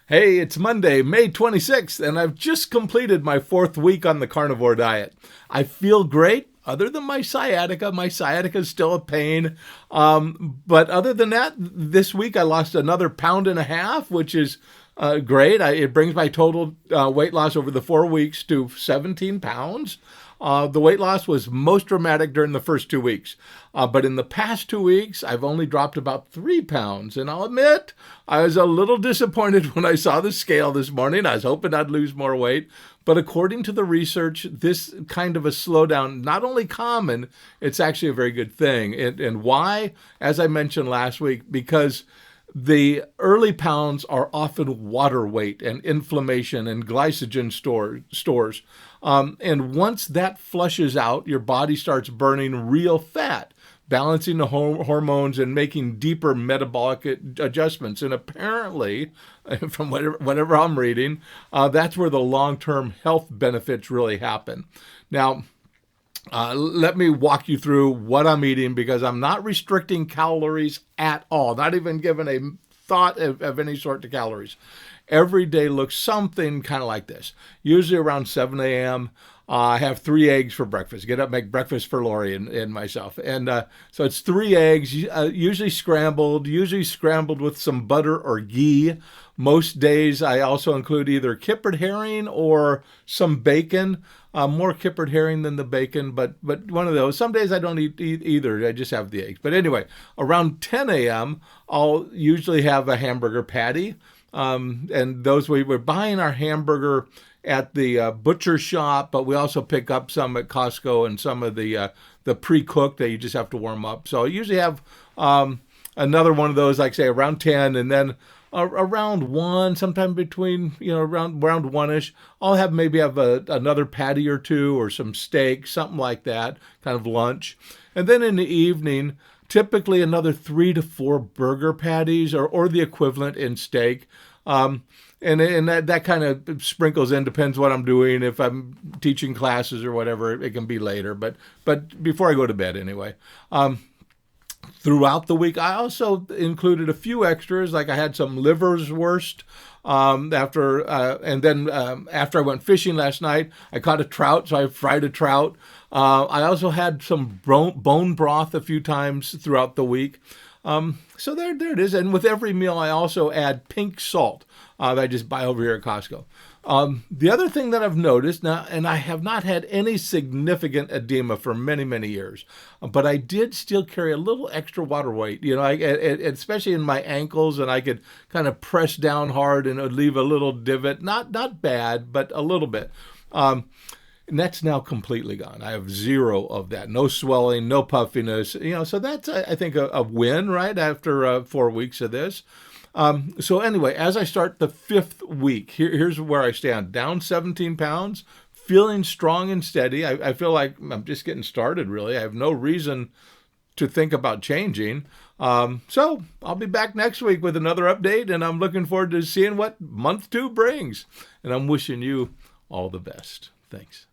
Hey, it's Monday, May 26th, and I've just completed my 4th week on the carnivore diet. I feel great, other than my sciatica. My sciatica is still a pain. But other than that, this week I lost another 1.5 pounds, which is great. It brings my total weight loss over the 4 weeks to 17 pounds. The weight loss was most dramatic during the first 2 weeks. But in the past 2 weeks, I've only dropped about 3 pounds. And I'll admit, I was a little disappointed when I saw the scale this morning. I was hoping I'd lose more weight. But according to the research, this kind of a slowdown, not only common, it's actually a very good thing. And why? As I mentioned last week, because the early pounds are often water weight and inflammation and glycogen stores. And once that flushes out, your body starts burning real fat, balancing the hormones and making deeper metabolic adjustments. And apparently, from whatever I'm reading, that's where the long-term health benefits really happen. Now, let me walk you through what I'm eating, because I'm not restricting calories at all, not even giving a thought of any sort to calories. Every day looks something kind of like this. Usually around 7 a.m., I have 3 eggs for breakfast. Get up, make breakfast for Lori and myself. And so it's 3 eggs, usually scrambled with some butter or ghee. Most days I also include either kippered herring or some bacon. More kippered herring than the bacon, but one of those. Some days I don't eat either. I just have the eggs. But anyway, around 10 a.m., I'll usually have a hamburger patty. And those we're buying our hamburger at the butcher shop, but we also pick up some at Costco and some of the pre-cooked that you just have to warm up. So I usually have another one of those, like say around 10, and then around 1, sometime between, around 1-ish, I'll have another patty or 2 or some steak, something like that, kind of lunch. And then in the evening, typically another 3 to 4 burger patties or the equivalent in steak. And that kind of sprinkles in, depends what I'm doing. If I'm teaching classes or whatever, it can be later, but before I go to bed anyway. Throughout the week, I also included a few extras, like I had some liverwurst after I went fishing last night. I caught a trout, so I fried a trout. I also had some bone broth a few times throughout the week. So there it is. And with every meal, I also add pink salt that I just buy over here at Costco. The other thing that I've noticed now, and I have not had any significant edema for many, many years, but I did still carry a little extra water weight, especially in my ankles, and I could kind of press down hard and it would leave a little divot. Not bad, but a little bit. And that's now completely gone. I have 0 of that. No swelling, no puffiness. So that's, I think, a win, right, after 4 weeks of this. So anyway, as I start the 5th week, here's where I stand. Down 17 pounds, feeling strong and steady. I feel like I'm just getting started, really. I have no reason to think about changing. So I'll be back next week with another update, and I'm looking forward to seeing what month 2 brings. And I'm wishing you all the best. Thanks.